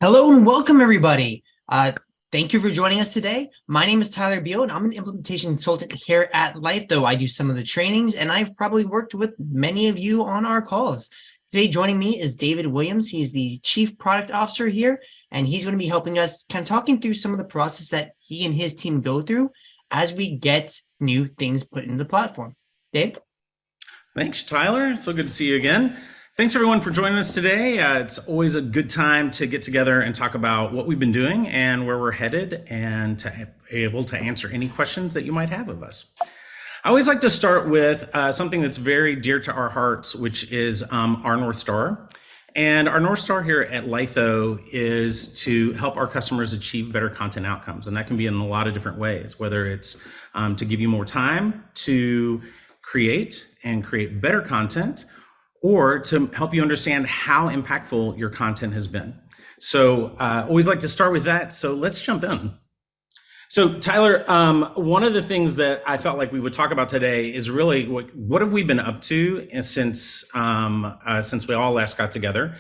Hello and welcome, everybody. Thank you for joining us today. My name is Tyler Beal, and I'm an implementation consultant here at Lytho. I do some of the trainings, and I've probably worked with many of you on our calls. Today, joining me is David Williams. He's the Chief Product Officer here, and he's going to be helping us kind of talking through some of the process that he and his team go through as we get new things put into the platform. Dave? Thanks, Tyler. So good to see you again. Thanks, everyone, for joining us today. It's always a good time to get together and talk about what we've been doing and where we're headed, and to be able to answer any questions that you might have of us. I always like to start with something that's very dear to our hearts, which is our North Star. And our North Star here at Lytho is to help our customers achieve better content outcomes. And that can be in a lot of different ways, whether it's to give you more time to create better content, or to help you understand how impactful your content has been. So always like to start with that. So let's jump in. So Tyler, one of the things that I felt like we would talk about today is really what have we been up to since we all last got together.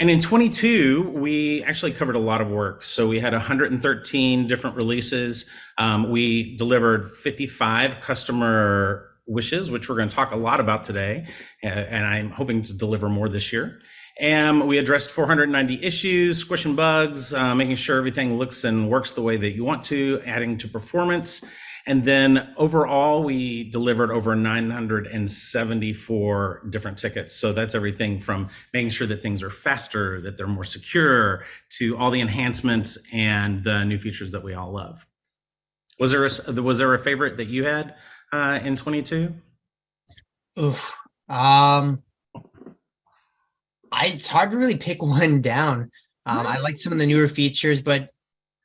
And in 22, we actually covered a lot of work. So we had 113 different releases. We delivered 55 customer wishes, which we're going to talk a lot about today, and I'm hoping to deliver more this year. And we addressed 490 issues, squishing bugs, making sure everything looks and works the way that you want to, adding to performance. And then overall, we delivered over 974 different tickets. So that's everything from making sure that things are faster, that they're more secure, to all the enhancements and the new features that we all love. Was there a favorite that you had in 22? Oof. It's hard to really pick one down. I liked some of the newer features, but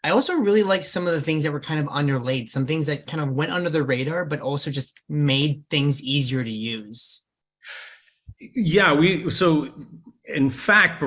I also really liked some of the things that were kind of underlaid, some things that kind of went under the radar, but also just made things easier to use. Yeah, in fact,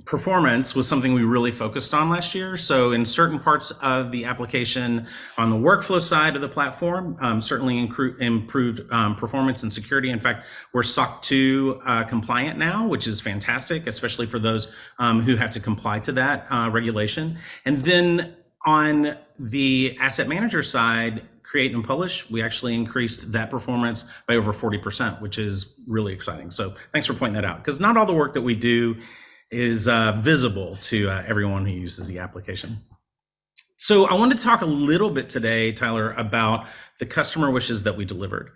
performance was something we really focused on last year. So in certain parts of the application on the workflow side of the platform, certainly improved performance and security. In fact, we're SOC 2 compliant now, which is fantastic, especially for those who have to comply to that regulation. And then on the asset manager side, create and publish, we actually increased that performance by over 40%, which is really exciting. So thanks for pointing that out, because not all the work that we do is visible to everyone who uses the application. So I wanted to talk a little bit today, Tyler, about the customer wishes that we delivered.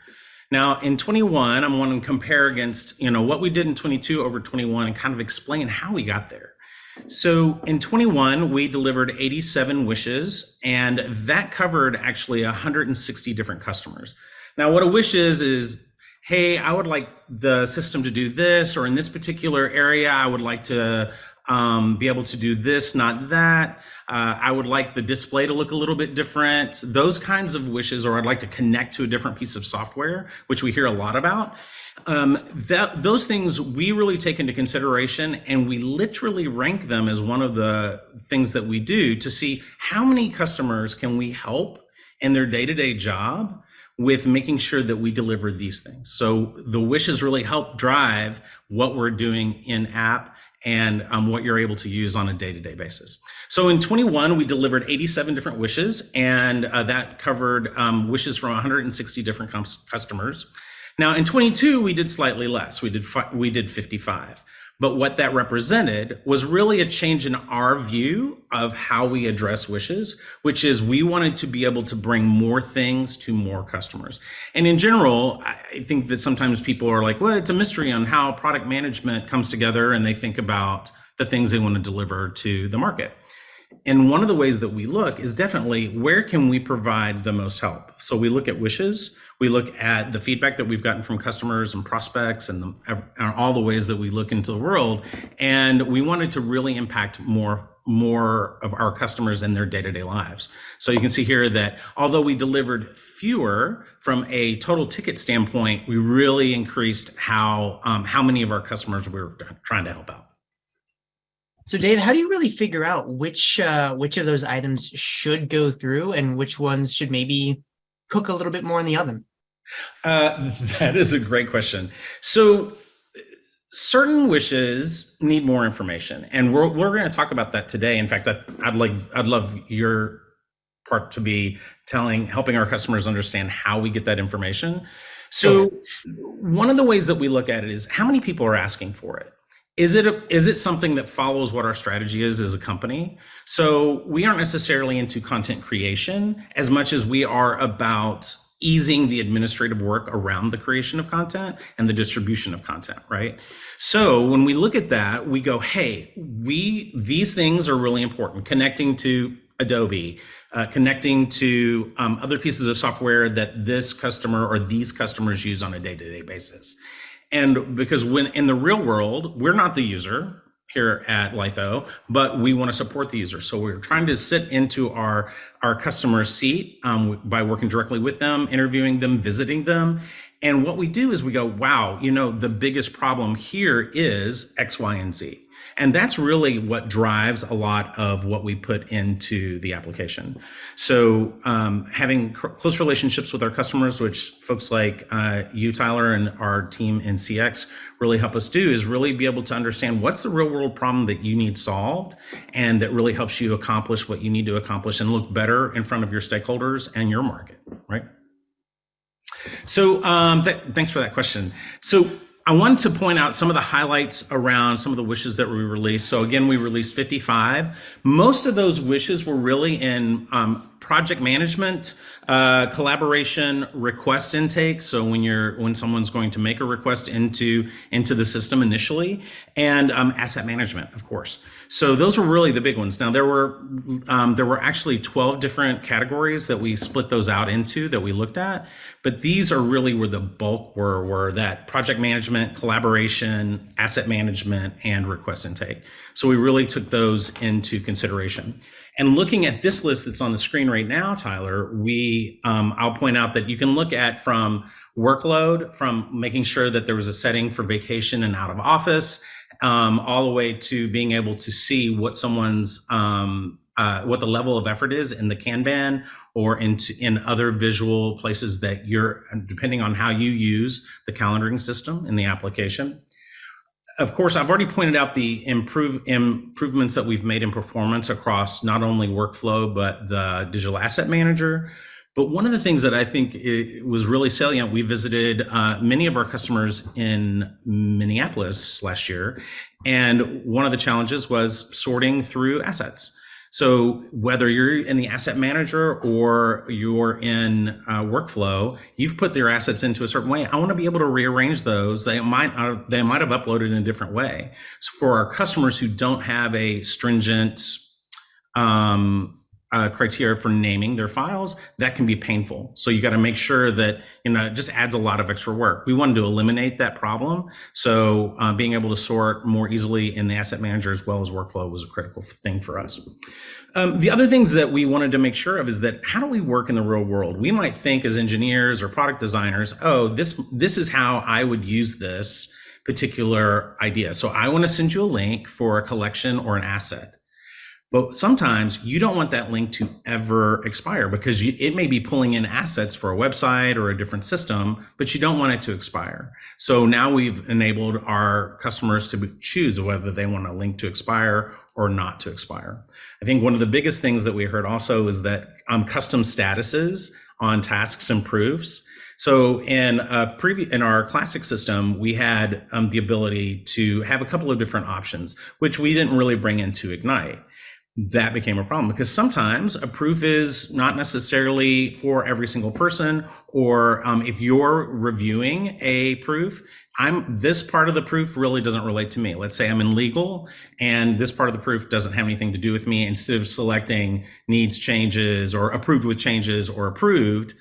Now in 21, I'm wanting to compare against what we did in 22 over 21 and kind of explain how we got there. So in 21, we delivered 87 wishes, and that covered actually 160 different customers. Now, what a wish is, hey, I would like the system to do this, or in this particular area, I would like to be able to do this, not that. I would like the display to look a little bit different. Those kinds of wishes, or I'd like to connect to a different piece of software, which we hear a lot about. Those things we really take into consideration, and we literally rank them as one of the things that we do to see how many customers can we help in their day-to-day job with making sure that we deliver these things. So the wishes really help drive what we're doing in app and what you're able to use on a day-to-day basis. So in 21, we delivered 87 different wishes, and that covered wishes from 160 different customers. Now in 22, we did slightly less. We did 55. But what that represented was really a change in our view of how we address wishes, which is we wanted to be able to bring more things to more customers. And in general, I think that sometimes people are like, well, it's a mystery on how product management comes together, and they think about the things they want to deliver to the market. And one of the ways that we look is definitely where can we provide the most help? So we look at wishes, we look at the feedback that we've gotten from customers and prospects, and all the ways that we look into the world. And we wanted to really impact more of our customers in their day-to-day lives. So you can see here that although we delivered fewer from a total ticket standpoint, we really increased how many of our customers we were trying to help out. So Dave, how do you really figure out which of those items should go through and which ones should maybe cook a little bit more in the oven? That is a great question. So certain wishes need more information, and we're going to talk about that today. In fact, I'd love your part to be helping our customers understand how we get that information. So one of the ways that we look at it is how many people are asking for it. Is it something that follows what our strategy is as a company? So we aren't necessarily into content creation as much as we are about easing the administrative work around the creation of content and the distribution of content, right? So when we look at that, we go, hey, these things are really important. Connecting to Adobe, connecting to other pieces of software that this customer or these customers use on a day-to-day basis. And because when in the real world, we're not the user here at Lytho, but we want to support the user. So we're trying to sit into our customer's seat by working directly with them, interviewing them, visiting them. And what we do is we go, wow, the biggest problem here is X, Y, and Z. And that's really what drives a lot of what we put into the application. So having close relationships with our customers, which folks like you, Tyler, and our team in CX really help us do, is really be able to understand what's the real world problem that you need solved, and that really helps you accomplish what you need to accomplish and look better in front of your stakeholders and your market, right? So thanks for that question. So I wanted to point out some of the highlights around some of the wishes that we released. So again, we released 55. Most of those wishes were really in project management, collaboration, request intake. So when someone's going to make a request into the system initially, and asset management, of course. So those were really the big ones. Now there were actually 12 different categories that we split those out into that we looked at, but these are really where the bulk were that project management, collaboration, asset management, and request intake. So we really took those into consideration. And looking at this list that's on the screen right now, Tyler, I'll point out that you can look at from workload, from making sure that there was a setting for vacation and out of office, all the way to being able to see what someone's what the level of effort is in the Kanban or in other visual places that you're, depending on how you use the calendaring system in the application. Of course, I've already pointed out the improvements that we've made in performance across not only workflow, but the digital asset manager. But one of the things that I think was really salient, we visited many of our customers in Minneapolis last year, and one of the challenges was sorting through assets. So whether you're in the asset manager or you're in workflow, you've put their assets into a certain way. I want to be able to rearrange those. They might have uploaded in a different way. So for our customers who don't have a stringent criteria for naming their files, that can be painful. So you got to make sure that, it just adds a lot of extra work. We wanted to eliminate that problem. So being able to sort more easily in the asset manager as well as workflow was a critical thing for us. The other things that we wanted to make sure of is that how do we work in the real world? We might think as engineers or product designers, oh, this is how I would use this particular idea. So I want to send you a link for a collection or an asset. But sometimes you don't want that link to ever expire because it may be pulling in assets for a website or a different system, but you don't want it to expire. So now we've enabled our customers to choose whether they want a link to expire or not to expire. I think one of the biggest things that we heard also is that custom statuses on tasks and proofs. So in our classic system, we had the ability to have a couple of different options, which we didn't really bring into Ignite. That became a problem because sometimes a proof is not necessarily for every single person, or if you're reviewing a proof, this part of the proof really doesn't relate to me. Let's say I'm in legal and this part of the proof doesn't have anything to do with me. Instead of selecting needs changes or approved with changes or approved,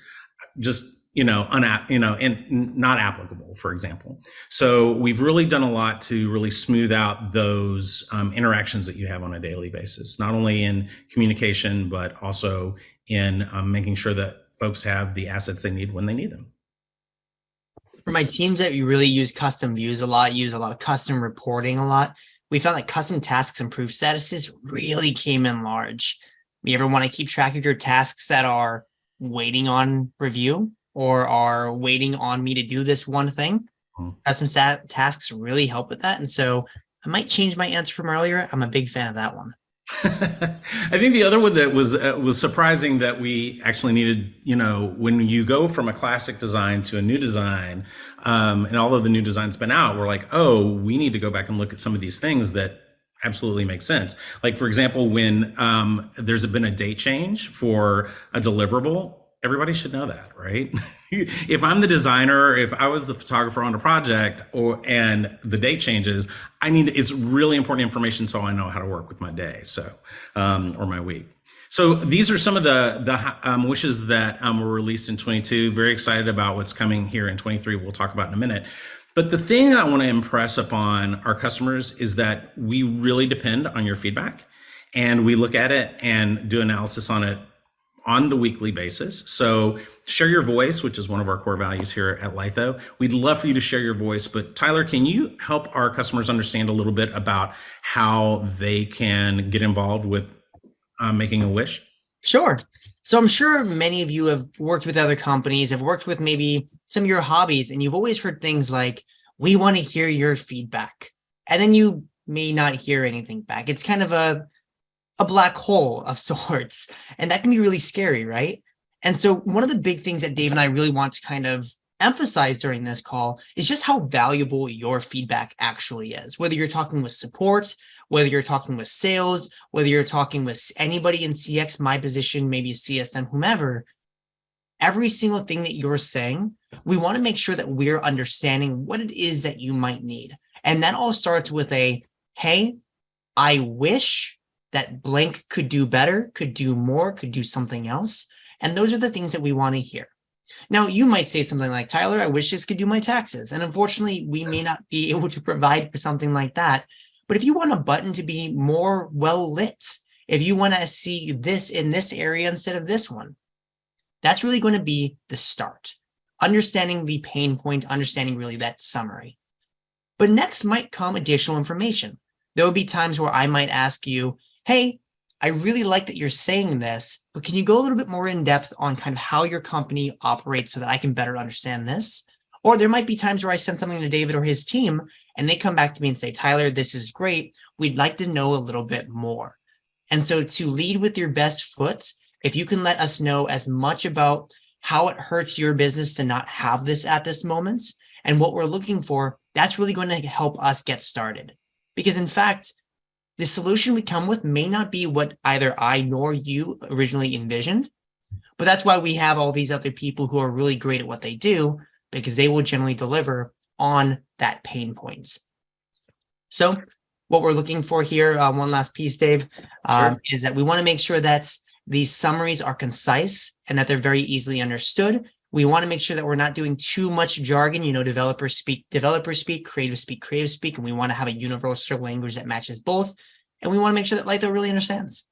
just and not applicable, for example. So we've really done a lot to really smooth out those interactions that you have on a daily basis, not only in communication, but also in making sure that folks have the assets they need when they need them. For my teams that you really use custom views a lot, use a lot of custom reporting a lot, we found that custom tasks and proof statuses really came in large. You ever want to keep track of your tasks that are waiting on review or are waiting on me to do this one thing? Mhm. custom tasks really help with that. And so I might change my answer from earlier. I'm a big fan of that one. I think the other one that was surprising that we actually needed, when you go from a classic design to a new design, and all of the new designs been out, we're like, oh, we need to go back and look at some of these things that absolutely make sense. Like, for example, when there's been a date change for a deliverable, everybody should know that, right? If I'm the designer, if I was the photographer on a project, and the date changes, it's really important information so I know how to work with my day, or my week. So these are some of the wishes that were released in 22. Very excited about what's coming here in 23. We'll talk about in a minute. But the thing I want to impress upon our customers is that we really depend on your feedback, and we look at it and do analysis on it on the weekly basis. So share your voice, which is one of our core values here at Lytho. We'd love for you to share your voice, but Tyler, can you help our customers understand a little bit about how they can get involved with making a wish? Sure. So I'm sure many of you have worked with other companies, have worked with maybe some of your hobbies, and you've always heard things like, we want to hear your feedback. And then you may not hear anything back. It's kind of a black hole of sorts. And that can be really scary, right? And so one of the big things that Dave and I really want to kind of emphasize during this call is just how valuable your feedback actually is. Whether you're talking with support, whether you're talking with sales, whether you're talking with anybody in CX, my position, maybe CSM, whomever, every single thing that you're saying, we want to make sure that we're understanding what it is that you might need. And that all starts with hey, I wish that blank could do better, could do more, could do something else. And those are the things that we want to hear. Now, you might say something like, Tyler, I wish this could do my taxes. And unfortunately, we may not be able to provide for something like that. But if you want a button to be more well lit, if you want to see this in this area instead of this one, that's really going to be the start. Understanding the pain point, understanding really that summary. But next might come additional information. There will be times where I might ask you, hey, I really like that you're saying this, but can you go a little bit more in depth on kind of how your company operates so that I can better understand this? Or there might be times where I send something to David or his team and they come back to me and say, Tyler, this is great. We'd like to know a little bit more. And so to lead with your best foot, if you can let us know as much about how it hurts your business to not have this at this moment and what we're looking for, that's really going to help us get started. Because in fact, the solution we come with may not be what either I nor you originally envisioned, but that's why we have all these other people who are really great at what they do, because they will generally deliver on that pain point. So what we're looking for here, one last piece, Dave, Sure. is that we want to make sure that these summaries are concise and that they're very easily understood. We want to make sure that we're not doing too much jargon, developers speak, creative speak, and we want to have a universal language that matches both. And we want to make sure that Lytho really understands.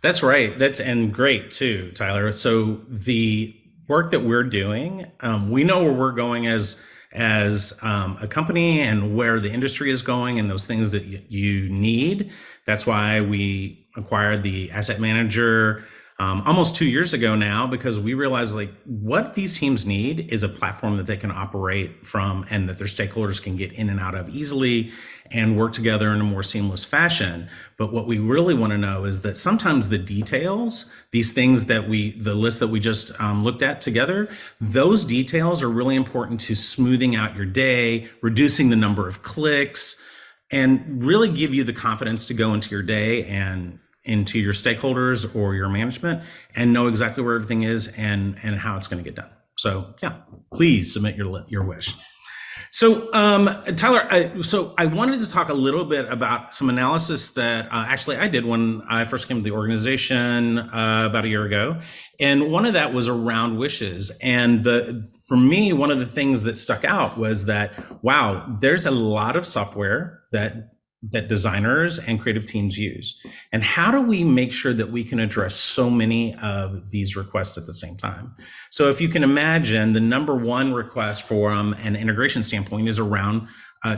That's right. And great too, Tyler. So the work that we're doing, we know where we're going as a company and where the industry is going and those things that you need. That's why we acquired the asset manager almost 2 years ago now, because we realized what these teams need is a platform that they can operate from and that their stakeholders can get in and out of easily and work together in a more seamless fashion. But what we really want to know is that sometimes the details, these things that the list that we just looked at together, those details are really important to smoothing out your day, reducing the number of clicks, and really give you the confidence to go into your day and into your stakeholders or your management and know exactly where everything is and how it's going to get done. So yeah, please submit your wish. So Tyler, I wanted to talk a little bit about some analysis that actually I did when I first came to the organization about a year ago. And one of that was around wishes. And for me, one of the things that stuck out was that, wow, there's a lot of software that designers and creative teams use. And how do we make sure that we can address so many of these requests at the same time? So if you can imagine, the number one request from an integration standpoint is around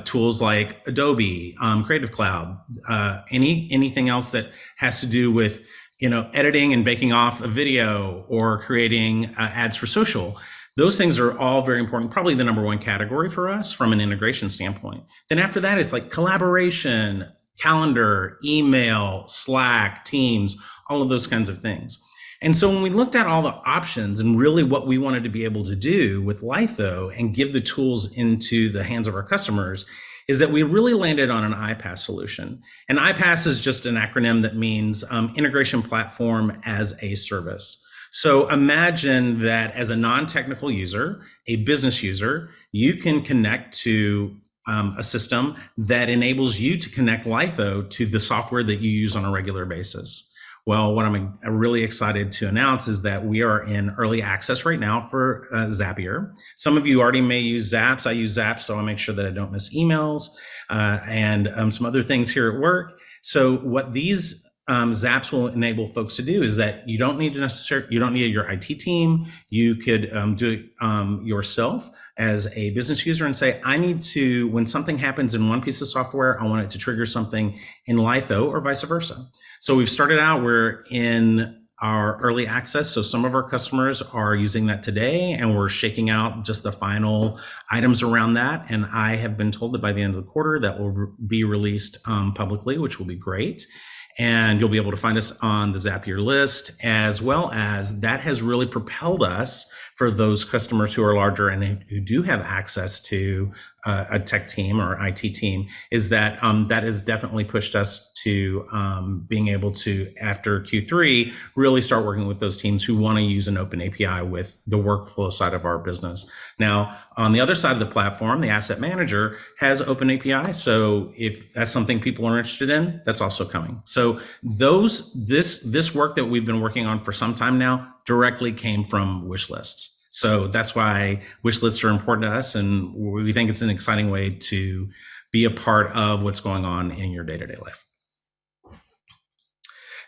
tools like Adobe, Creative Cloud, anything else that has to do with editing and baking off a video or creating ads for social. Those things are all very important, probably the number one category for us from an integration standpoint. Then after that, it's like collaboration, calendar, email, Slack, Teams, all of those kinds of things. And so when we looked at all the options and really what we wanted to be able to do with Lytho and give the tools into the hands of our customers, is that we really landed on an iPaaS solution. And iPaaS is just an acronym that means Integration Platform as a Service. So imagine that as a non-technical user, a business user, you can connect to a system that enables you to connect Lytho to the software that you use on a regular basis. Well, what I'm really excited to announce is that we are in early access right now for Zapier. Some of you already may use Zaps. I use Zaps, so I make sure that I don't miss emails and some other things here at work. So what these Zaps will enable folks to do is that you don't need your IT team. You could do it yourself as a business user and say, I need to, when something happens in one piece of software, I want it to trigger something in Lytho or vice versa. So we've started out, we're in our early access. So some of our customers are using that today, and we're shaking out just the final items around that. And I have been told that by the end of the quarter that will be released publicly, which will be great. And you'll be able to find us on the Zapier list, as well as that has really propelled us for those customers who are larger and who do have access to a tech team or IT team, is that that has definitely pushed us to being able to, after Q3, really start working with those teams who want to use an open API with the workflow side of our business. Now, on the other side of the platform, the asset manager has open API. So if that's something people are interested in, that's also coming. So this work that we've been working on for some time now directly came from wish lists. So that's why wish lists are important to us, and we think it's an exciting way to be a part of what's going on in your day-to-day life.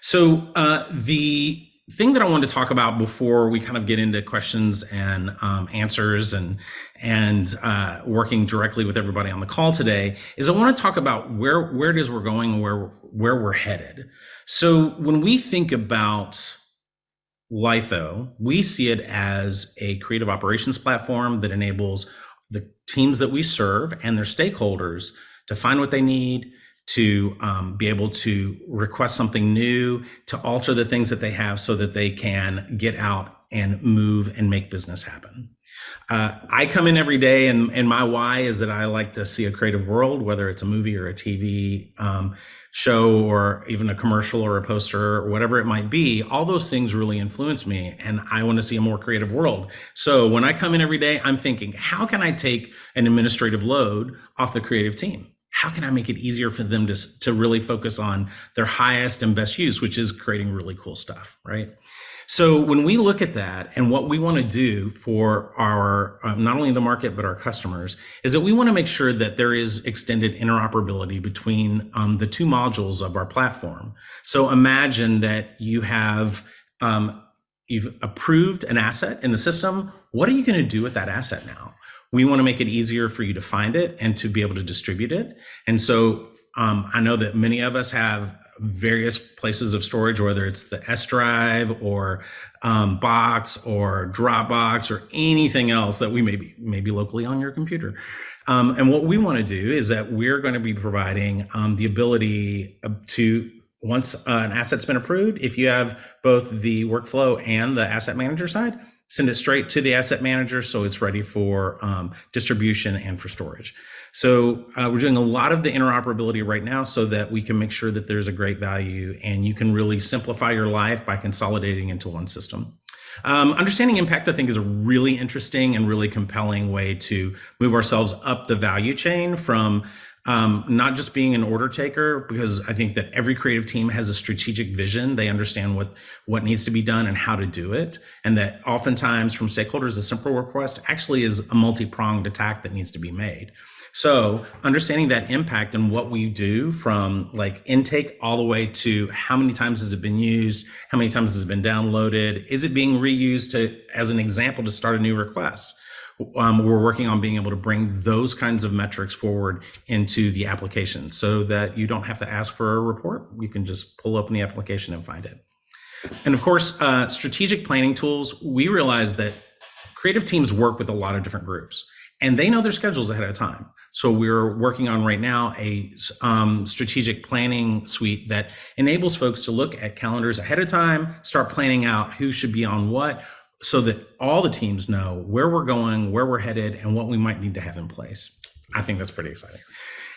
So the thing that I wanted to talk about before we kind of get into questions and answers and working directly with everybody on the call today is I want to talk about where it is we're going and where we're headed. So when we think about Lytho, we see it as a creative operations platform that enables the teams that we serve and their stakeholders to find what they need, to be able to request something new, to alter the things that they have so that they can get out and move and make business happen. I come in every day, and my why is that I like to see a creative world, whether it's a movie or a TV show or even a commercial or a poster or whatever it might be. All those things really influence me, and I want to see a more creative world. So when I come in every day, I'm thinking, how can I take an administrative load off the creative team? How can I make it easier for them to really focus on their highest and best use, which is creating really cool stuff, right? So when we look at that and what we want to do for our, not only the market, but our customers, is that we want to make sure that there is extended interoperability between the two modules of our platform. So imagine that you have, you've approved an asset in the system. What are you going to do with that asset now? We want to make it easier for you to find it and to be able to distribute it. And so I know that many of us have various places of storage, whether it's the S drive or Box or Dropbox or anything else that we may be locally on your computer. And what we want to do is that we're going to be providing the ability to, once an asset's been approved, if you have both the workflow and the asset manager side, send it straight to the asset manager so it's ready for distribution and for storage. So we're doing a lot of the interoperability right now so that we can make sure that there's a great value and you can really simplify your life by consolidating into one system. Understanding impact, I think, is a really interesting and really compelling way to move ourselves up the value chain from not just being an order taker, because I think that every creative team has a strategic vision. They understand what needs to be done and how to do it. And that oftentimes from stakeholders, a simple request actually is a multi-pronged attack that needs to be made. So understanding that impact and what we do from like intake all the way to how many times has it been used, how many times has it been downloaded, is it being reused as an example to start a new request? We're working on being able to bring those kinds of metrics forward into the application so that you don't have to ask for a report. You can just pull open the application and find it. And of course, strategic planning tools, we realize that creative teams work with a lot of different groups, and they know their schedules ahead of time. So we're working on right now a strategic planning suite that enables folks to look at calendars ahead of time, start planning out who should be on what, so that all the teams know where we're going, where we're headed, and what we might need to have in place. I think that's pretty exciting.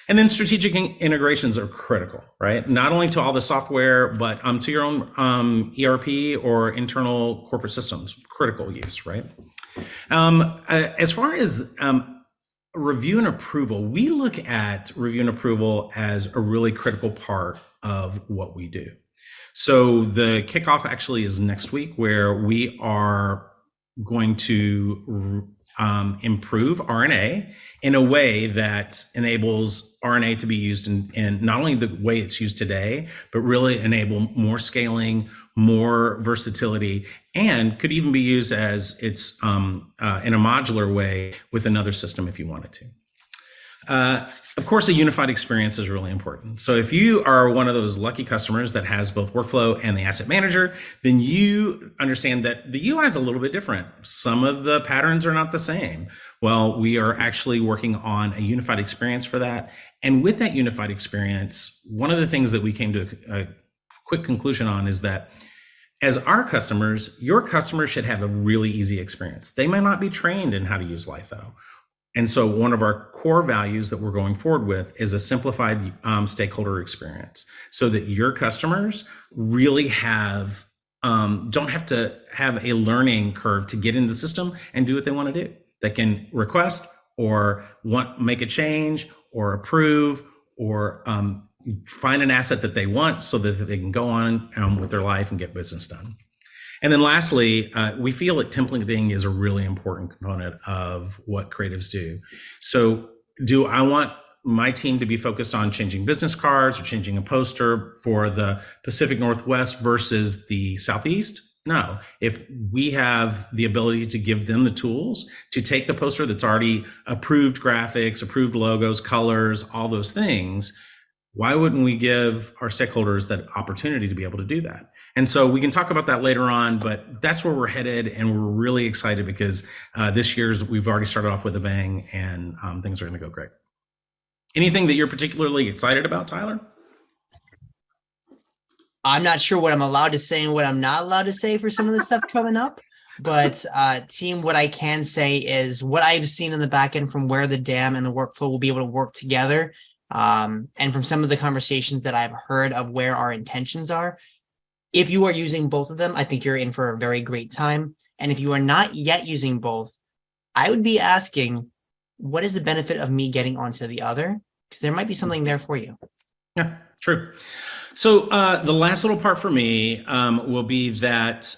And then strategic integrations are critical, right? Not only to all the software, but to your own ERP or internal corporate systems, critical use, right? As far as review and approval, we look at review and approval as a really critical part of what we do. So the kickoff actually is next week, where we are going to improve RNA in a way that enables RNA to be used in not only the way it's used today, but really enable more scaling, more versatility, and could even be used as it's in a modular way with another system if you wanted to. Of course, a unified experience is really important. So if you are one of those lucky customers that has both workflow and the asset manager, then you understand that the UI is a little bit different. Some of the patterns are not the same. Well, we are actually working on a unified experience for that. And with that unified experience, one of the things that we came to a quick conclusion on is that as our customers, your customers should have a really easy experience. They might not be trained in how to use Lytho. And so one of our core values that we're going forward with is a simplified stakeholder experience, so that your customers really have don't have to have a learning curve to get in the system and do what they want to do. They can request or make a change or approve or find an asset that they want, so that they can go on with their life and get business done. And then lastly, we feel that templating is a really important component of what creatives do. So do I want my team to be focused on changing business cards or changing a poster for the Pacific Northwest versus the Southeast? No. If we have the ability to give them the tools to take the poster that's already approved graphics, approved logos, colors, all those things, why wouldn't we give our stakeholders that opportunity to be able to do that? And so we can talk about that later on, but that's where we're headed, and we're really excited because this year's we've already started off with a bang, and things are going to go great. Anything that you're particularly excited about, Tyler? I'm not sure what I'm allowed to say and what I'm not allowed to say for some of the stuff coming up. But team, what I can say is what I've seen in the back end from where the dam and the workflow will be able to work together. And from some of the conversations that I've heard of where our intentions are, if you are using both of them, I think you're in for a very great time. And if you are not yet using both, I would be asking, what is the benefit of me getting onto the other? Because there might be something there for you. Yeah, true. So the last little part for me will be that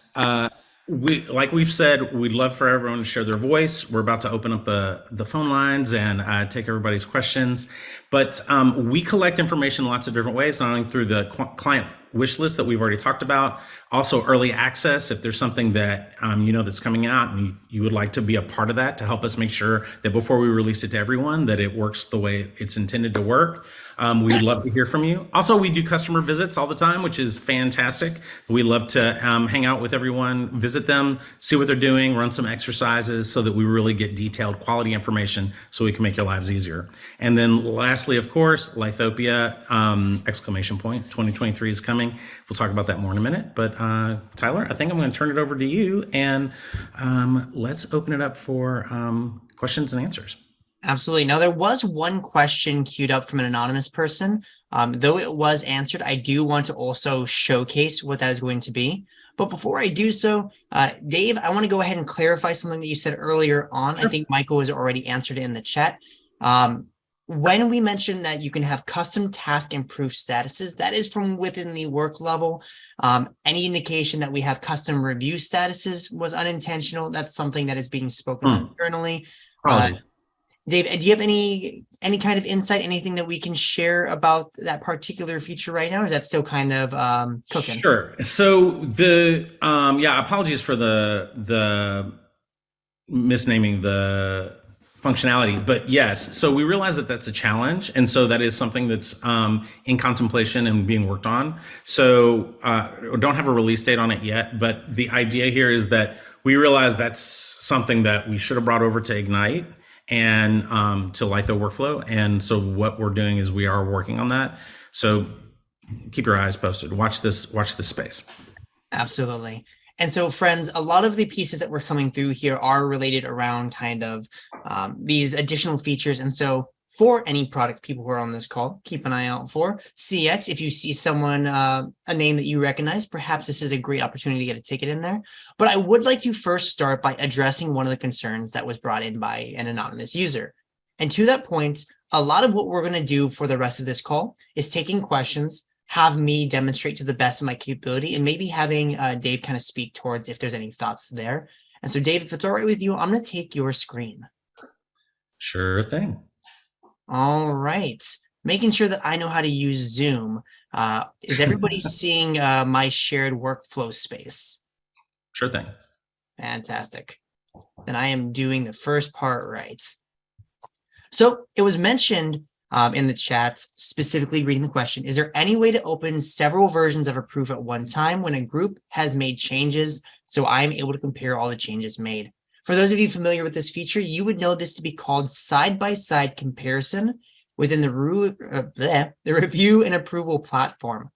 like we've said, we'd love for everyone to share their voice. We're about to open up the phone lines and take everybody's questions. But we collect information lots of different ways, not only through the client wish list that we've already talked about, also early access. If there's something that that's coming out and you would like to be a part of that to help us make sure that before we release it to everyone, that it works the way it's intended to work. We'd love to hear from you. Also, we do customer visits all the time, which is fantastic. We love to hang out with everyone, visit them, see what they're doing, run some exercises so that we really get detailed quality information so we can make your lives easier. And then lastly, of course, Lythopia, exclamation point, 2023 is coming. We'll talk about that more in a minute. But Tyler, I think I'm going to turn it over to you, and let's open it up for questions and answers. Absolutely. Now, there was one question queued up from an anonymous person. Though it was answered, I do want to also showcase what that is going to be. But before I do so, Dave, I want to go ahead and clarify something that you said earlier on. Sure. I think Michael has already answered it in the chat. When we mentioned that you can have custom task and proof statuses, that is from within the work level. Any indication that we have custom review statuses was unintentional. That's something that is being spoken internally. Dave, do you have any kind of insight, anything that we can share about that particular feature right now? Or is that still kind of cooking? Sure. So the apologies for the misnaming the functionality. But yes, so we realize that that's a challenge, and so that is something that's in contemplation and being worked on. So don't have a release date on it yet, but the idea here is that we realize that's something that we should have brought over to Ignite and to Lytho workflow. And so what we're doing is we are working on that. So keep your eyes posted. Watch this space. Absolutely. And so, friends, a lot of the pieces that we're coming through here are related around kind of these additional features. And so for any product people who are on this call, keep an eye out for CX. If you see someone, a name that you recognize, perhaps this is a great opportunity to get a ticket in there. But I would like to first start by addressing one of the concerns that was brought in by an anonymous user. And to that point, a lot of what we're going to do for the rest of this call is taking questions, have me demonstrate to the best of my capability, and maybe having Dave kind of speak towards if there's any thoughts there. And so, Dave, if it's all right with you, I'm going to take your screen. Sure thing. All right. Making sure that I know how to use Zoom. Is everybody seeing my shared workflow space? Sure thing. Fantastic. Then I am doing the first part right. So it was mentioned in the chat, specifically reading the question, is there any way to open several versions of a proof at one time when a group has made changes so I'm able to compare all the changes made? For those of you familiar with this feature, you would know this to be called side-by-side comparison within the review and approval platform.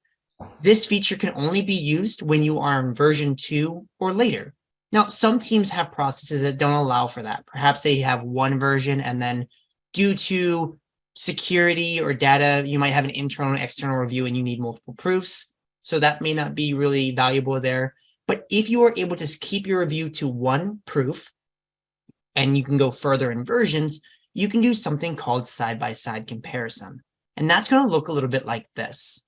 This feature can only be used when you are in version 2 or later. Now, some teams have processes that don't allow for that. Perhaps they have one version, and then due to security or data, you might have an internal and external review and you need multiple proofs. So that may not be really valuable there. But if you are able to keep your review to one proof and you can go further in versions, you can do something called side-by-side comparison. And that's going to look a little bit like this.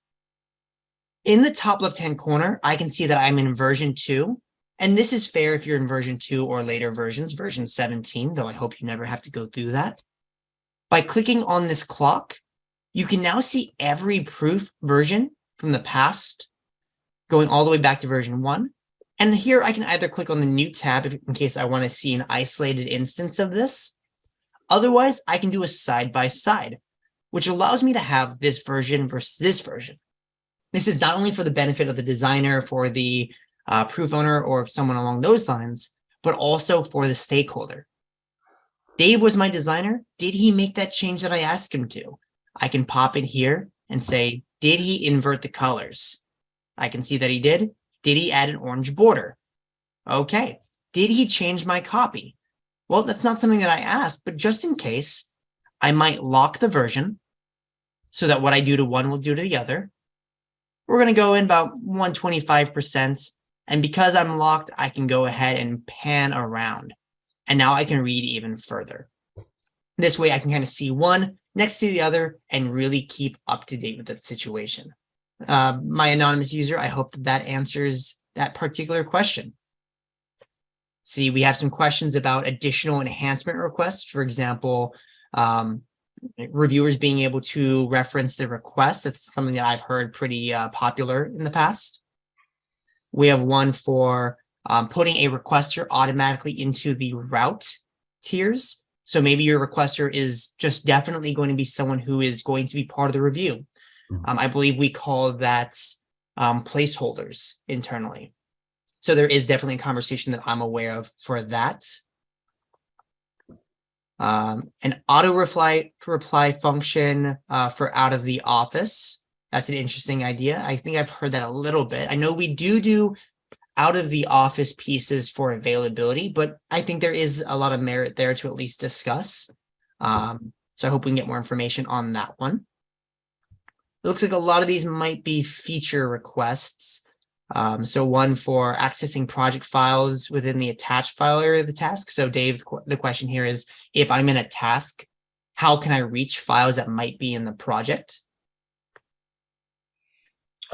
In the top left-hand corner, I can see that I'm in version 2. And this is fair if you're in version 2 or later versions, version 17, though I hope you never have to go through that. By clicking on this clock, you can now see every proof version from the past, going all the way back to version 1. And here I can either click on the new tab in case I want to see an isolated instance of this. Otherwise, I can do a side-by-side, which allows me to have this version versus this version. This is not only for the benefit of the designer, for the proof owner, or someone along those lines, but also for the stakeholder. Dave was my designer. Did he make that change that I asked him to? I can pop in here and say, did he invert the colors? I can see that he did. Did he add an orange border? Okay. Did he change my copy? Well, that's not something that I asked, but just in case, I might lock the version so that what I do to one will do to the other. We're going to go in about 125%. And because I'm locked, I can go ahead and pan around. And now I can read even further. This way I can kind of see one next to the other and really keep up to date with that situation. My anonymous user, I hope that answers that particular question. See, we have some questions about additional enhancement requests. For example, reviewers being able to reference the request. That's something that I've heard pretty popular in the past. We have one for putting a requester automatically into the route tiers. So maybe your requester is just definitely going to be someone who is going to be part of the review. I believe we call that placeholders internally. So there is definitely a conversation that I'm aware of for that. An auto reply function for out of the office. That's an interesting idea. I think I've heard that a little bit. I know we do out of the office pieces for availability, but I think there is a lot of merit there to at least discuss. So I hope we can get more information on that one. It looks like a lot of these might be feature requests. So one for accessing project files within the attached file area of the task. So Dave, the question here is, if I'm in a task, how can I reach files that might be in the project?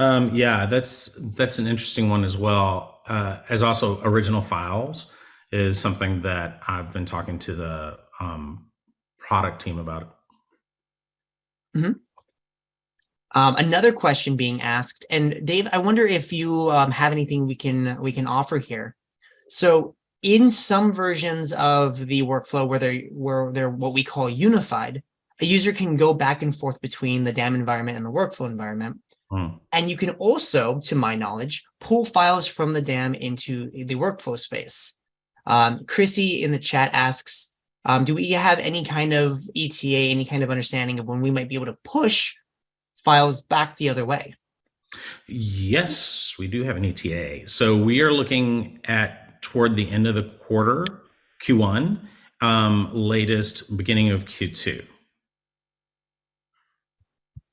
Yeah, that's an interesting one as well. As also original files is something that I've been talking to the product team about. Mm-hmm. Another question being asked, and Dave, I wonder if you have anything we can offer here. So In some versions of the workflow where they're what we call unified, a user can go back and forth between the DAM environment and the workflow environment. And you can also, to my knowledge, pull files from the DAM into the workflow space. Chrissy in the chat asks, do we have any kind of ETA, any kind of understanding of when we might be able to push files back the other way? Yes, we do have an ETA. So we are looking at toward the end of the quarter, Q1, latest beginning of Q2.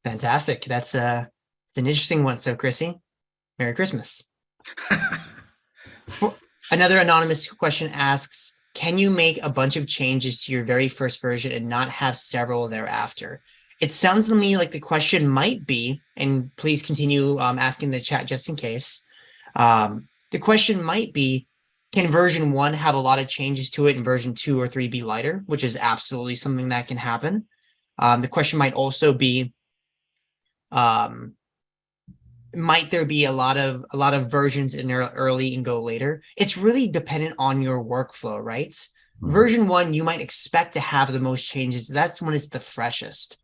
Fantastic. That's an interesting one. So Chrissy, Merry Christmas. Another anonymous question asks, can you make a bunch of changes to your very first version and not have several thereafter? It sounds to me like the question might be, and please continue asking the chat just in case. The question might be, can version 1 have a lot of changes to it and version 2 or 3 be lighter, which is absolutely something that can happen. The question might also be, might there be a lot of versions in early and go later? It's really dependent on your workflow, right? Version 1, you might expect to have the most changes. That's when it's the freshest.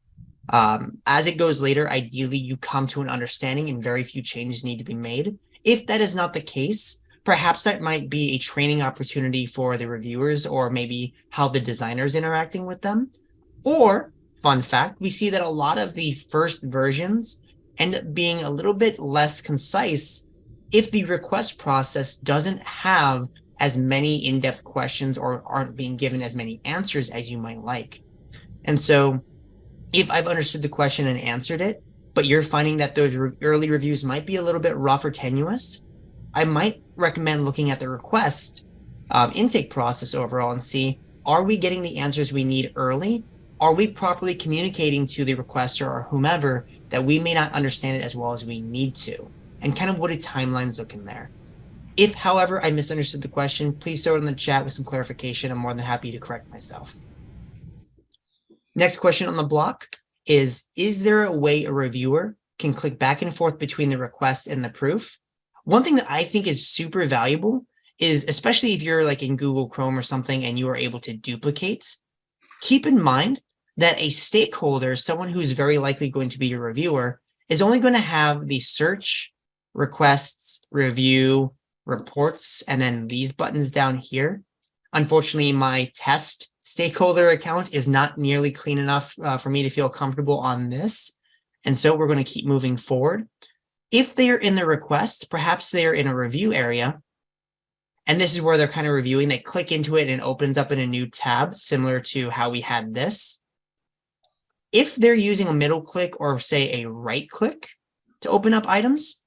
As it goes later, ideally, you come to an understanding and very few changes need to be made. If that is not the case, perhaps that might be a training opportunity for the reviewers or maybe how the designer is interacting with them. Or, fun fact, we see that a lot of the first versions end up being a little bit less concise if the request process doesn't have as many in-depth questions or aren't being given as many answers as you might like. And so if I've understood the question and answered it, but you're finding that those early reviews might be a little bit rough or tenuous, I might recommend looking at the request intake process overall and see, are we getting the answers we need early? Are we properly communicating to the requester or whomever that we may not understand it as well as we need to? And kind of what a timeline's looking there. If, however, I misunderstood the question, please throw it in the chat with some clarification. I'm more than happy to correct myself. Next question on the block is there a way a reviewer can click back and forth between the request and the proof? One thing that I think is super valuable is, especially if you're like in Google Chrome or something and you are able to duplicate, keep in mind that a stakeholder, someone who's very likely going to be your reviewer, is only going to have the search, requests, review, reports, and then these buttons down here. Unfortunately, my test stakeholder account is not nearly clean enough for me to feel comfortable on this. And so we're going to keep moving forward. If they are in the request, perhaps they are in a review area, and this is where they're kind of reviewing. They click into it and it opens up in a new tab, similar to how we had this. If they're using a middle click or say a right click to open up items,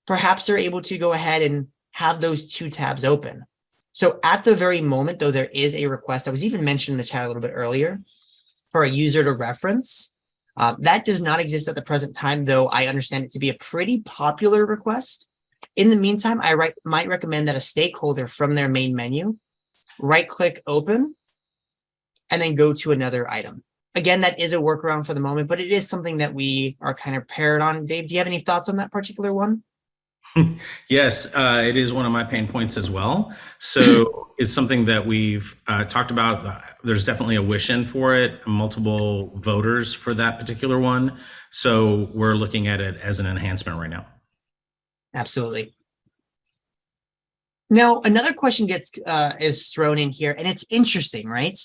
perhaps they're able to go ahead and have those two tabs open. So at the very moment, though, there is a request. I was even mentioned in the chat a little bit earlier for a user to reference. That does not exist at the present time, though I understand it to be a pretty popular request. In the meantime, I might recommend that a stakeholder from their main menu, right-click open, and then go to another item. Again, that is a workaround for the moment, but it is something that we are kind of paired on. Dave, do you have any thoughts on that particular one? Yes, it is one of my pain points as well. So it's something that we've talked about. There's definitely a wish in for it, multiple voters for that particular one. So we're looking at it as an enhancement right now. Absolutely. Now, another question is thrown in here, and it's interesting, right?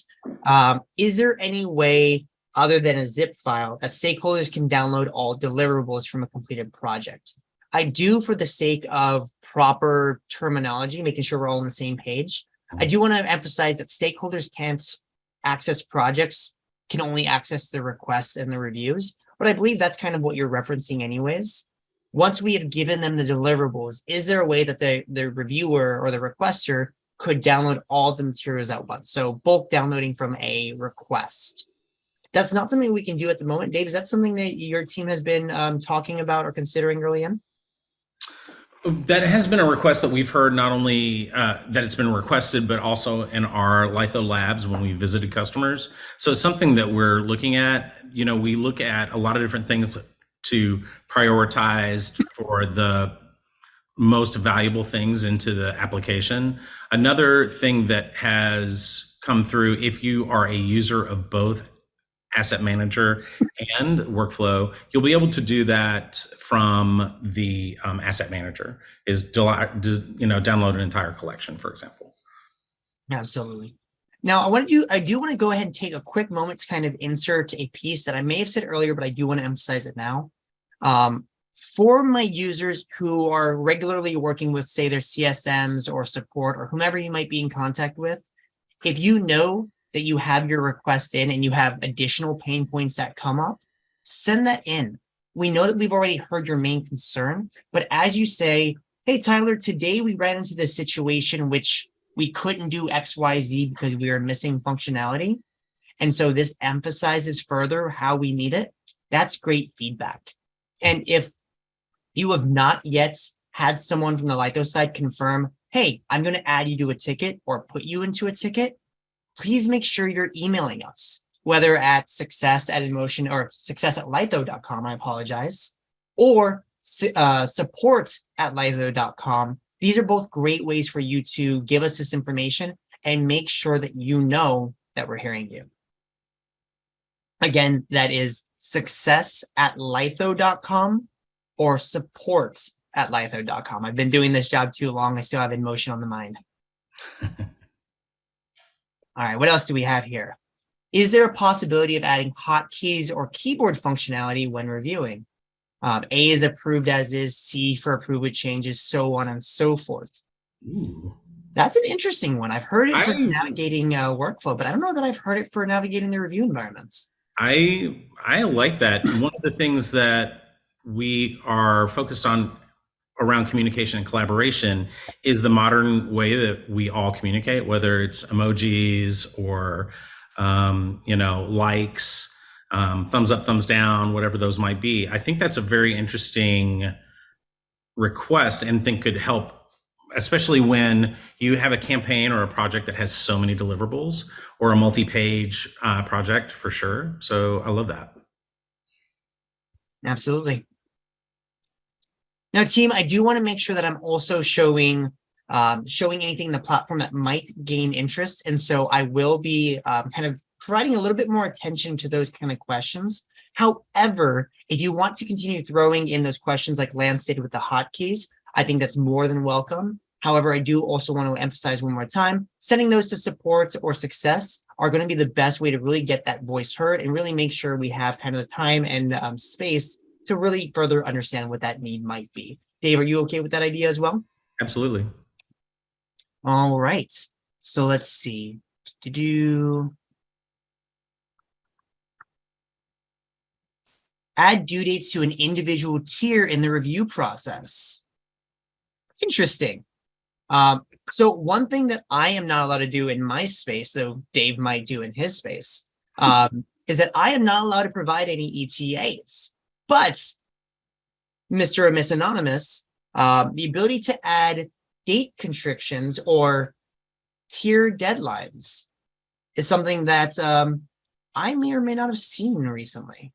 Is there any way other than a zip file that stakeholders can download all deliverables from a completed project? I do, for the sake of proper terminology, making sure we're all on the same page, I do want to emphasize that stakeholders can't access projects, can only access the requests and the reviews. But I believe that's kind of what you're referencing anyways. Once we have given them the deliverables, is there a way that the reviewer or the requester could download all of the materials at once? So bulk downloading from a request. That's not something we can do at the moment. Dave, is that something that your team has been talking about or considering early in? That has been a request that we've heard, not only that it's been requested, but also in our Lytho labs when we visited customers. So it's something that we're looking at. You know, we look at a lot of different things to prioritize for the most valuable things into the application. Another thing that has come through, if you are a user of both Asset Manager and Workflow, you'll be able to do that from the Asset Manager. Download an entire collection, for example. Absolutely. Now, I do want to go ahead and take a quick moment to kind of insert a piece that I may have said earlier, but I do want to emphasize it now. For my users who are regularly working with, say, their CSMs or support or whomever you might be in contact with, if you know that you have your request in and you have additional pain points that come up, send that in. We know that we've already heard your main concern, but as you say, hey, Tyler, today we ran into this situation which we couldn't do XYZ because we are missing functionality. And so this emphasizes further how we need it. That's great feedback. And if you have not yet had someone from the Lytho side confirm, hey, I'm going to add you to a ticket or put you into a ticket, please make sure you're emailing us, whether at success@lytho.com, I apologize, or support@lytho.com. These are both great ways for you to give us this information and make sure that you know that we're hearing you. Again, that is success@lytho.com or support@lytho.com. I've been doing this job too long. I still have InMotion on the mind. All right, what else do we have here? Is there a possibility of adding hotkeys or keyboard functionality when reviewing? A is approved as is, C for approved with changes, so on and so forth. Ooh. That's an interesting one. I've heard it for navigating workflow, but I don't know that I've heard it for navigating the review environments. I like that. One of the things that we are focused on around communication and collaboration is the modern way that we all communicate, whether it's emojis or likes, thumbs up, thumbs down, whatever those might be. I think that's a very interesting request and think could help, especially when you have a campaign or a project that has so many deliverables or a multi-page project, for sure. So I love that. Absolutely. Now, team, I do want to make sure that I'm also showing anything in the platform that might gain interest. And so I will be kind of providing a little bit more attention to those kind of questions. However, if you want to continue throwing in those questions like Lance did with the hotkeys, I think that's more than welcome. However, I do also want to emphasize one more time, sending those to support or success are going to be the best way to really get that voice heard and really make sure we have kind of the time and space to really further understand what that need might be. Dave, are you okay with that idea as well? Absolutely. All right. So let's see. Add due dates to an individual tier in the review process. Interesting. So one thing that I am not allowed to do in my space, though Dave might do in his space, is that I am not allowed to provide any ETAs. But Mr. or Miss Anonymous, the ability to add date constrictions or tier deadlines is something that I may or may not have seen recently.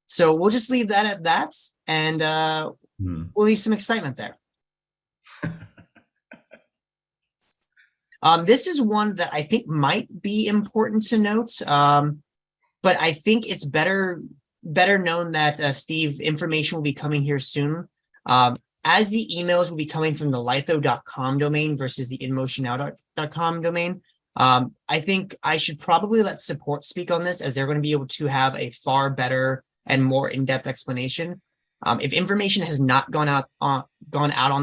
So we'll just leave that at that, and we'll leave some excitement there. This is one that I think might be important to note, but I think it's better known that, Steve, information will be coming here soon. As the emails will be coming from the Lytho.com domain versus the InMotionNow.com domain, I think I should probably let support speak on this, as they're going to be able to have a far better and more in-depth explanation. If information has not gone out on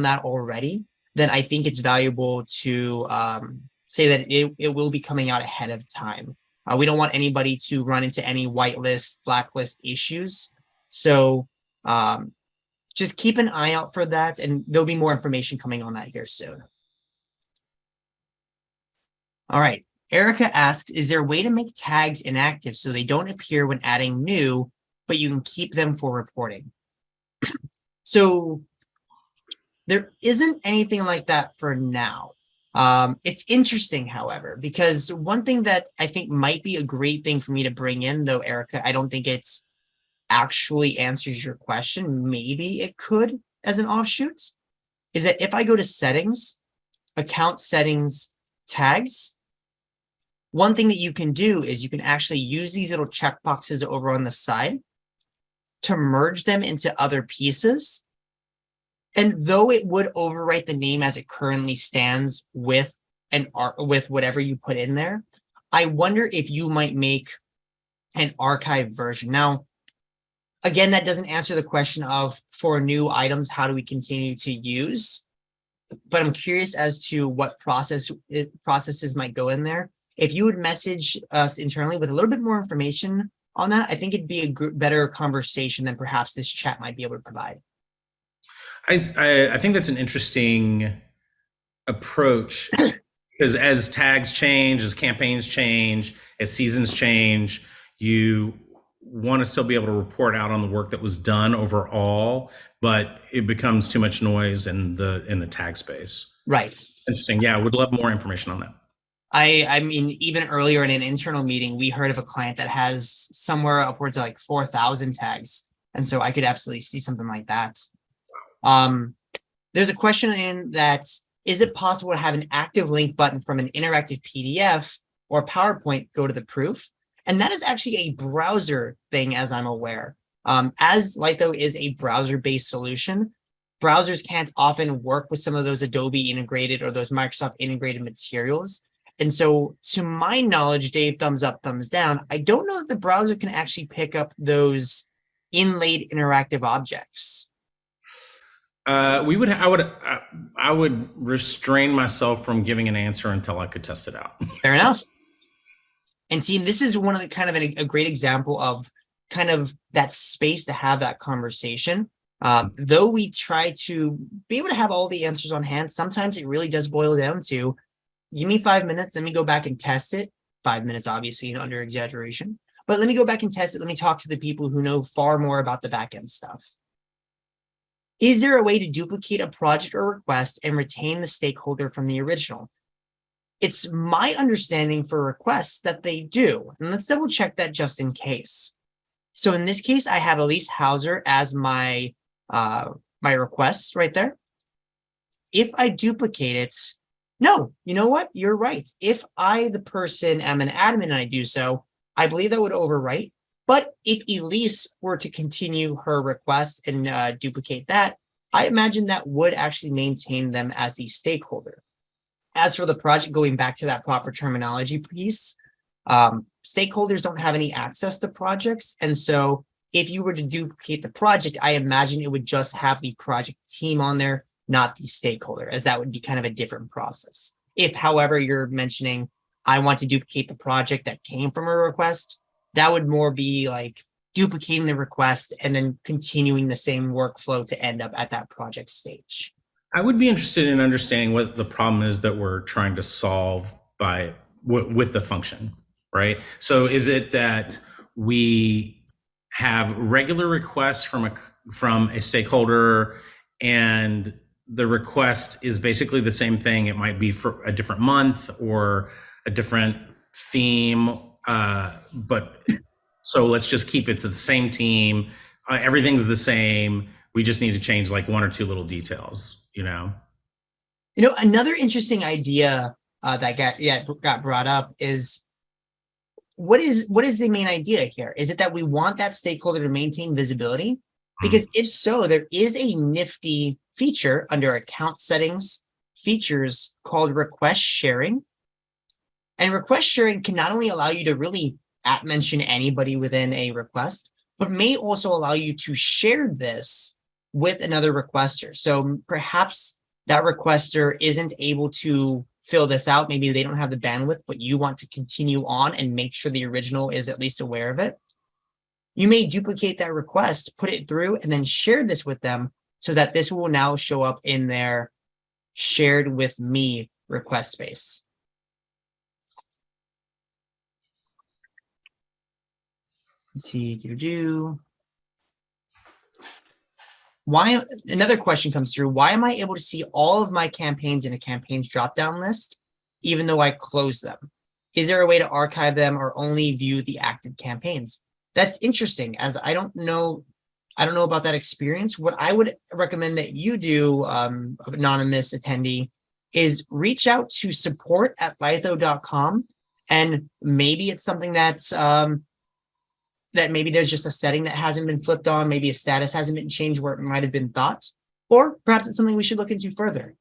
that already, then I think it's valuable to say that it will be coming out ahead of time. We don't want anybody to run into any whitelist, blacklist issues. So just keep an eye out for that, and there'll be more information coming on that here soon. All right. Erica asks, is there a way to make tags inactive so they don't appear when adding new, but you can keep them for reporting? So there isn't anything like that for now. It's interesting, however, because one thing that I think might be a great thing for me to bring in, though, Erica, I don't think it's actually answers your question. Maybe it could, as an offshoot is that if I go to settings, account settings, tags, one thing that you can do is you can actually use these little checkboxes over on the side to merge them into other pieces. And though it would overwrite the name as it currently stands with with whatever you put in there, I wonder if you might make an archived version. Now, again, that doesn't answer the question of for new items, how do we continue to use? But I'm curious as to what processes might go in there. If you would message us internally with a little bit more information on that, I think it'd be a better conversation than perhaps this chat might be able to provide. I think that's an interesting approach because as tags change, as campaigns change, as seasons change, you want to still be able to report out on the work that was done overall, but it becomes too much noise in the tag space. Right. Interesting. Yeah, I would love more information on that. I mean, even earlier in an internal meeting, we heard of a client that has somewhere upwards of like 4,000 tags. And so I could absolutely see something like that. There's a question in that, is it possible to have an active link button from an interactive PDF or PowerPoint go to the proof? And that is actually a browser thing, as I'm aware. As Lytho is a browser-based solution, browsers can't often work with some of those Adobe integrated or those Microsoft integrated materials. And so to my knowledge, Dave, thumbs up, thumbs down, I don't know that the browser can actually pick up those inlaid interactive objects. I would restrain myself from giving an answer until I could test it out. Fair enough. And team, this is one of the kind of a great example of kind of that space to have that conversation. Though we try to be able to have all the answers on hand, sometimes it really does boil down to, give me 5 minutes, let me go back and test it. 5 minutes, obviously, under exaggeration. But let me go back and test it. Let me talk to the people who know far more about the back end stuff. Is there a way to duplicate a project or request and retain the stakeholder from the original? It's my understanding for requests that they do. And let's double check that just in case. So in this case, I have Elise Hauser as my request right there. If I duplicate it, no, you know what? You're right. If I, the person, am an admin and I do so, I believe that would overwrite. But if Elise were to continue her request and duplicate that, I imagine that would actually maintain them as the stakeholder. As for the project, going back to that proper terminology piece, stakeholders don't have any access to projects. And so if you were to duplicate the project, I imagine it would just have the project team on there, not the stakeholder, as that would be kind of a different process. If, however, you're mentioning, I want to duplicate the project that came from a request, that would more be like duplicating the request and then continuing the same workflow to end up at that project stage. I would be interested in understanding what the problem is that we're trying to solve with the function, right? So is it that we have regular requests from a stakeholder and the request is basically the same thing? It might be for a different month or a different theme, but so let's just keep it to the same team. Everything's the same. We just need to change like one or two little details, you know? Another interesting idea that got brought up is what is the main idea here? Is it that we want that stakeholder to maintain visibility? Because if so, there is a nifty feature under account settings features called request sharing. And request sharing can not only allow you to really mention anybody within a request, but may also allow you to share this with another requester. So perhaps that requester isn't able to fill this out. Maybe they don't have the bandwidth, but you want to continue on and make sure the original is at least aware of it. You may duplicate that request, put it through, and then share this with them so that this will now show up in their shared with me request space. Let's see, why, another question comes through. Why am I able to see all of my campaigns in a campaigns drop-down list, even though I close them? Is there a way to archive them or only view the active campaigns? That's interesting, as I don't know. I don't know about that experience. What I would recommend that you do, anonymous attendee, is reach out to support@lytho.com, and maybe it's something that's that maybe there's just a setting that hasn't been flipped on, maybe a status hasn't been changed where it might have been thought, or perhaps it's something we should look into further.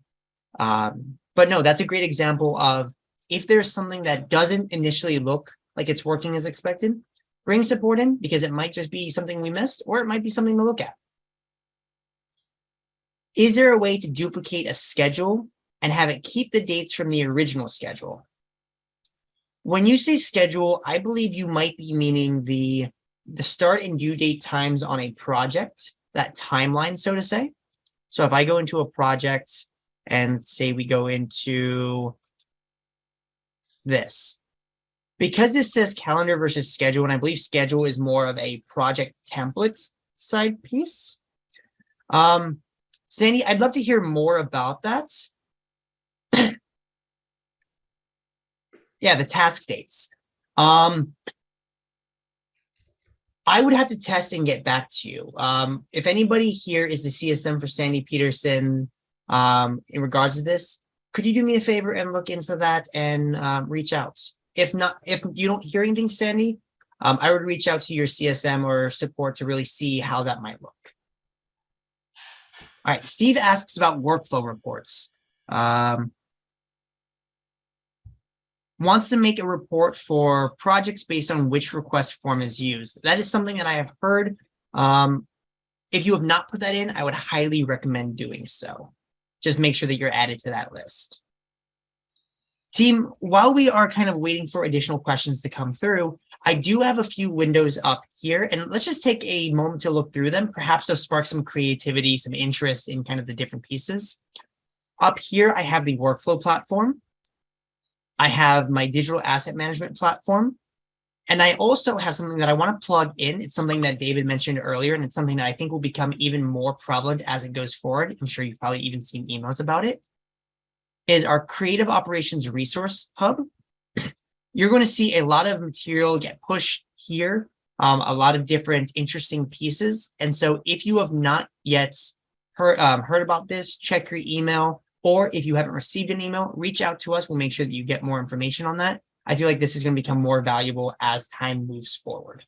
But no, that's a great example of if there's something that doesn't initially look like it's working as expected, bring support in, because it might just be something we missed, or it might be something to look at. Is there a way to duplicate a schedule and have it keep the dates from the original schedule? When you say schedule, I believe you might be meaning the start and due date times on a project, that timeline, so to say. So if I go into a project and say we go into this, because this says calendar versus schedule, and I believe schedule is more of a project template side piece. Sandy, I'd love to hear more about that. Yeah, the task dates. I would have to test and get back to you. If anybody here is the CSM for Sandy Peterson in regards to this, could you do me a favor and look into that and reach out? If not, if you don't hear anything, Sandy, I would reach out to your CSM or support to really see how that might look. All right, Steve asks about workflow reports. Wants to make a report for projects based on which request form is used. That is something that I have heard. If you have not put that in, I would highly recommend doing so. Just make sure that you're added to that list. Team, while we are kind of waiting for additional questions to come through, I do have a few windows up here, and let's just take a moment to look through them. Perhaps they'll spark some creativity, some interest in kind of the different pieces. Up here, I have the workflow platform. I have my digital asset management platform. And I also have something that I want to plug in. It's something that David mentioned earlier, and it's something that I think will become even more prevalent as it goes forward. I'm sure you've probably even seen emails about it. Is our Creative Operations Resource Hub. You're going to see a lot of material get pushed here, a lot of different interesting pieces. And so if you have not yet heard about this, check your email. Or if you haven't received an email, reach out to us. We'll make sure that you get more information on that. I feel like this is going to become more valuable as time moves forward.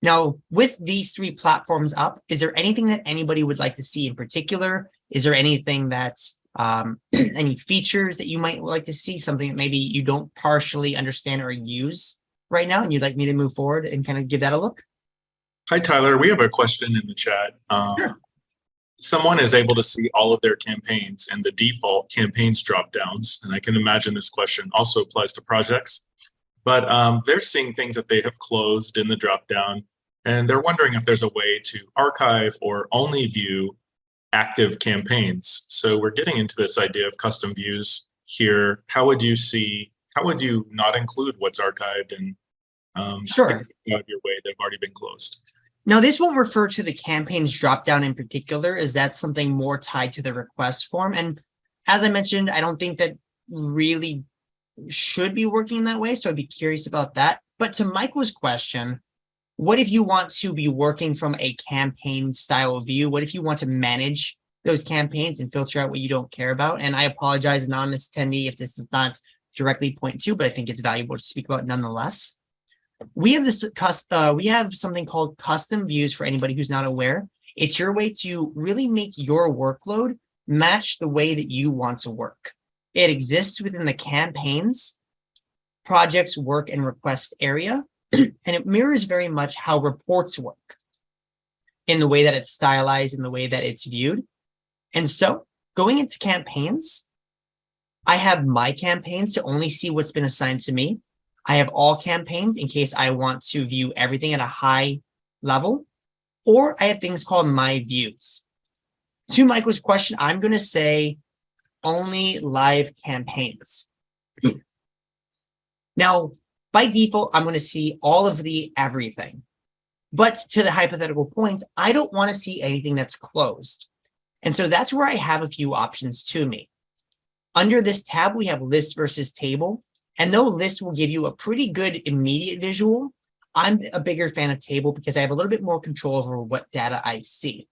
Now, with these three platforms up, is there anything that anybody would like to see in particular? Is there anything that's any features that you might like to see, something that maybe you don't partially understand or use right now, and you'd like me to move forward and kind of give that a look? Hi, Tyler. We have a question in the chat. Sure. Someone is able to see all of their campaigns and the default campaigns drop downs. And I can imagine this question also applies to projects. But they're seeing things that they have closed in the drop down. And they're wondering if there's a way to archive or only view active campaigns. So we're getting into this idea of custom views here. How would you not include what's archived and Sure. out your way that have already been closed? Now, this won't refer to the campaigns dropdown in particular, as that's something more tied to the request form. And as I mentioned, I don't think that really should be working that way. So I'd be curious about that. But to Michael's question, what if you want to be working from a campaign style view? What if you want to manage those campaigns and filter out what you don't care about? And I apologize, anonymous attendee, if this does not directly point to, but I think it's valuable to speak about nonetheless. We have something called custom views for anybody who's not aware. It's your way to really make your workload match the way that you want to work. It exists within the campaigns, projects, work, and request area, and it mirrors very much how reports work in the way that it's stylized, in the way that it's viewed. And so going into campaigns, I have my campaigns to only see what's been assigned to me. I have all campaigns in case I want to view everything at a high level, or I have things called my views. To Michael's question, I'm going to say only live campaigns. Now, by default, I'm going to see all of the everything. But to the hypothetical point, I don't want to see anything that's closed. And so that's where I have a few options to me. Under this tab, we have list versus table. And though list will give you a pretty good immediate visual, I'm a bigger fan of table because I have a little bit more control over what data I see.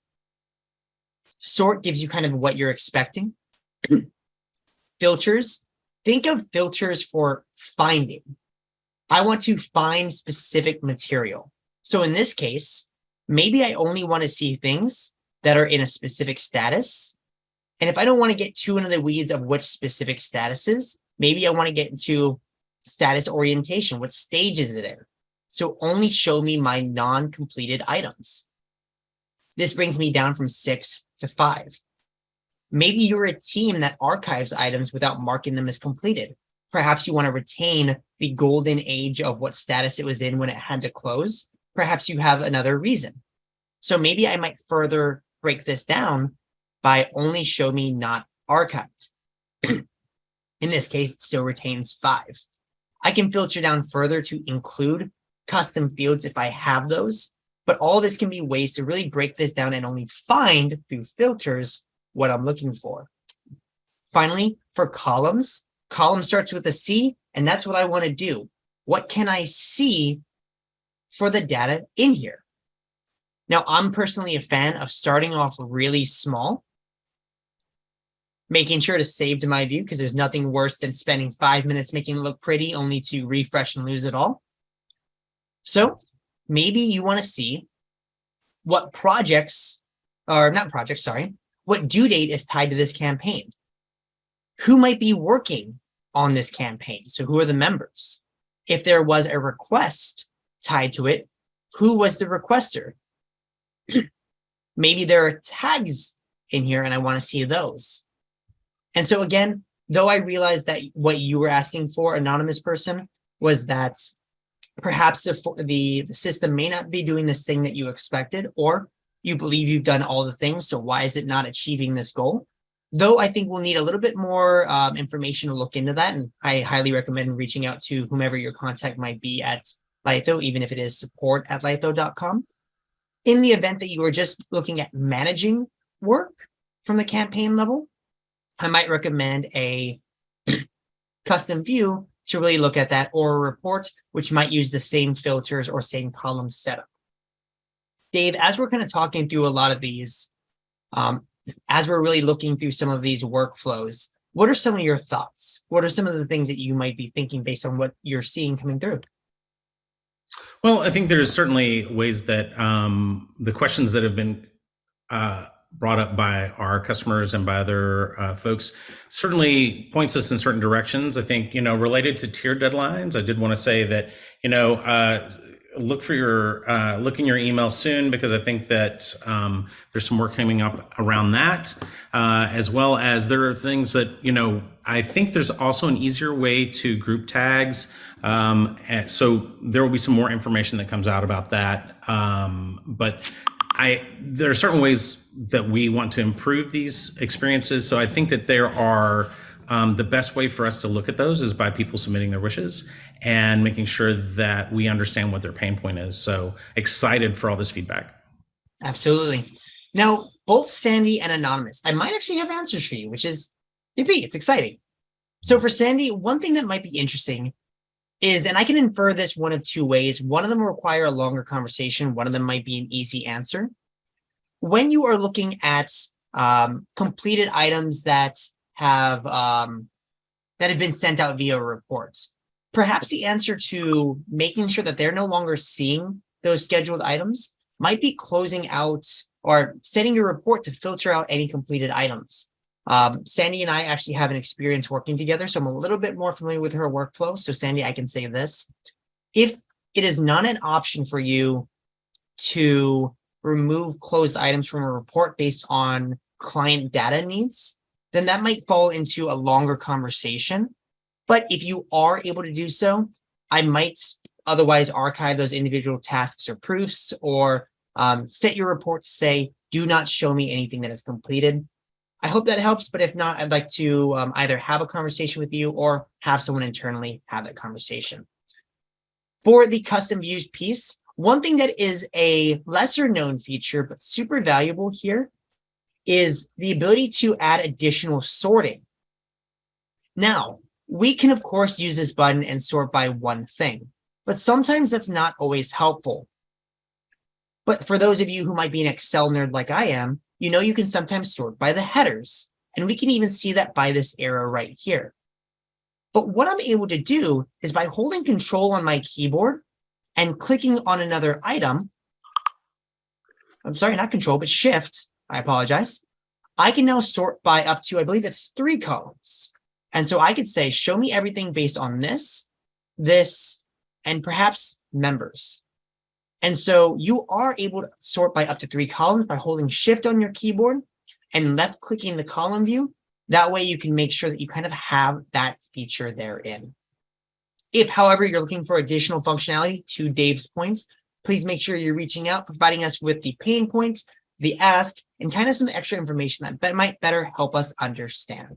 Sort gives you kind of what you're expecting. Filters, think of filters for finding. I want to find specific material. So in this case, maybe I only want to see things that are in a specific status. And if I don't want to get too into the weeds of which specific status is, maybe I want to get into status orientation. What stage is it in? So only show me my non-completed items. This brings me down from 6 to 5. Maybe you're a team that archives items without marking them as completed. Perhaps you want to retain the golden age of what status it was in when it had to close. Perhaps you have another reason. So maybe I might further break this down by only show me not archived. In this case, it still retains 5. I can filter down further to include custom fields if I have those, but all this can be ways to really break this down and only find through filters what I'm looking for. Finally, for columns, column starts with a C, and that's what I want to do. What can I see for the data in here? Now, I'm personally a fan of starting off really small, making sure to save to my view because there's nothing worse than spending 5 minutes making it look pretty only to refresh and lose it all. So maybe you want to see what projects, or not projects, sorry, what due date is tied to this campaign. Who might be working on this campaign? So who are the members? If there was a request tied to it, who was the requester? Maybe there are tags in here and I want to see those. And so again, though I realized that what you were asking for, anonymous person, was that perhaps the system may not be doing this thing that you expected, or you believe you've done all the things, so why is it not achieving this goal? Though I think we'll need a little bit more information to look into that, and I highly recommend reaching out to whomever your contact might be at Lytho, even if it is support@lytho.com. In the event that you are just looking at managing work from the campaign level, I might recommend a custom view to really look at that, or a report, which might use the same filters or same column setup. Dave, as we're kind of talking through a lot of these, as we're really looking through some of these workflows, what are some of your thoughts? What are some of the things that you might be thinking based on what you're seeing coming through? Well, I think there's certainly ways that the questions that have been brought up by our customers and by other folks certainly points us in certain directions. I think, related to tier deadlines, I did want to say that, look in your email soon, because I think that there's some work coming up around that, as well as there are things that, I think there's also an easier way to group tags. So there will be some more information that comes out about that. But there are certain ways that we want to improve these experiences. So I think that there are the best way for us to look at those is by people submitting their wishes and making sure that we understand what their pain point is. So excited for all this feedback. Absolutely. Now, both Sandy and Anonymous, I might actually have answers for you, which is yippee, it's exciting. So for Sandy, one thing that might be interesting is, and I can infer this one of two ways. One of them will require a longer conversation. One of them might be an easy answer. When you are looking at completed items that have been sent out via reports, perhaps the answer to making sure that they're no longer seeing those scheduled items might be closing out or setting your report to filter out any completed items. Sandy and I actually have an experience working together, so I'm a little bit more familiar with her workflow. So Sandy, I can say this. If it is not an option for you to remove closed items from a report based on client data needs, then that might fall into a longer conversation. But if you are able to do so, I might otherwise archive those individual tasks or proofs, or set your report to say, do not show me anything that is completed. I hope that helps, but if not, I'd like to either have a conversation with you or have someone internally have that conversation. For the custom views piece, one thing that is a lesser known feature, but super valuable here, is the ability to add additional sorting. Now, we can, of course, use this button and sort by one thing, but sometimes that's not always helpful. But for those of you who might be an Excel nerd like I am, you know you can sometimes sort by the headers, and we can even see that by this arrow right here. But what I'm able to do is by holding Control on my keyboard and clicking on another item, I'm sorry, not Control, but Shift, I apologize, I can now sort by up to, I believe it's 3 columns. And so I could say, show me everything based on this, and perhaps members. And so you are able to sort by up to 3 columns by holding Shift on your keyboard and left clicking the column view. That way you can make sure that you kind of have that feature therein. If, however, you're looking for additional functionality, to Dave's points, please make sure you're reaching out, providing us with the pain points, the ask, and kind of some extra information that might better help us understand.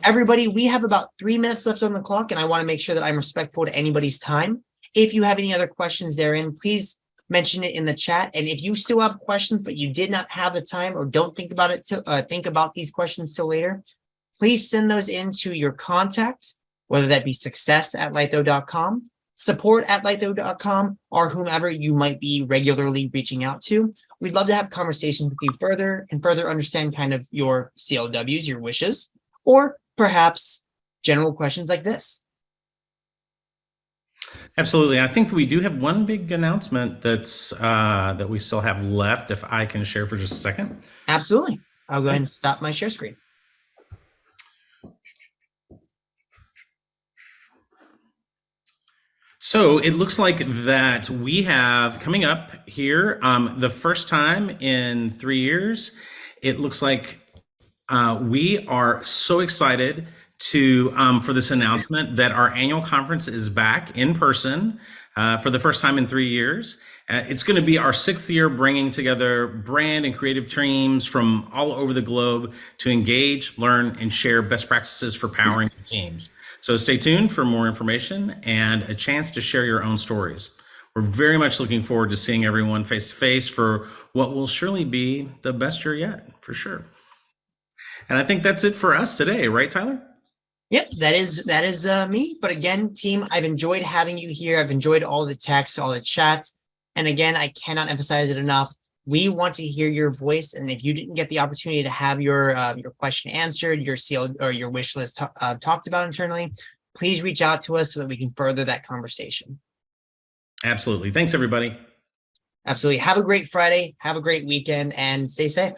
Everybody, we have about 3 minutes left on the clock, and I want to make sure that I'm respectful to anybody's time. If you have any other questions therein, please mention it in the chat. And if you still have questions, but you did not have the time or don't think about it to think about these questions till later, please send those into your contact, whether that be success@lytho.com, support@lytho.com, or whomever you might be regularly reaching out to. We'd love to have conversations with you further and further understand kind of your CLWs, your wishes, or perhaps general questions like this. Absolutely. I think we do have one big announcement that's that we still have left, if I can share for just a second. Absolutely. I'll go ahead and stop my share screen. So it looks like that we have coming up here the first time in 3 years. It looks like we are so excited to for this announcement that our annual conference is back in person for the first time in 3 years. It's going to be our 6th year bringing together brand and creative teams from all over the globe to engage, learn, and share best practices for powering teams. So stay tuned for more information and a chance to share your own stories. We're very much looking forward to seeing everyone face to face for what will surely be the best year yet, for sure. And I think that's it for us today, right, Tyler? Yep, that is me. But again, team, I've enjoyed having you here. I've enjoyed all the texts, all the chats. And again, I cannot emphasize it enough. We want to hear your voice. And if you didn't get the opportunity to have your question answered, your CL or your wish list talked about internally, please reach out to us so that we can further that conversation. Absolutely. Thanks, everybody. Absolutely. Have a great Friday. Have a great weekend and stay safe.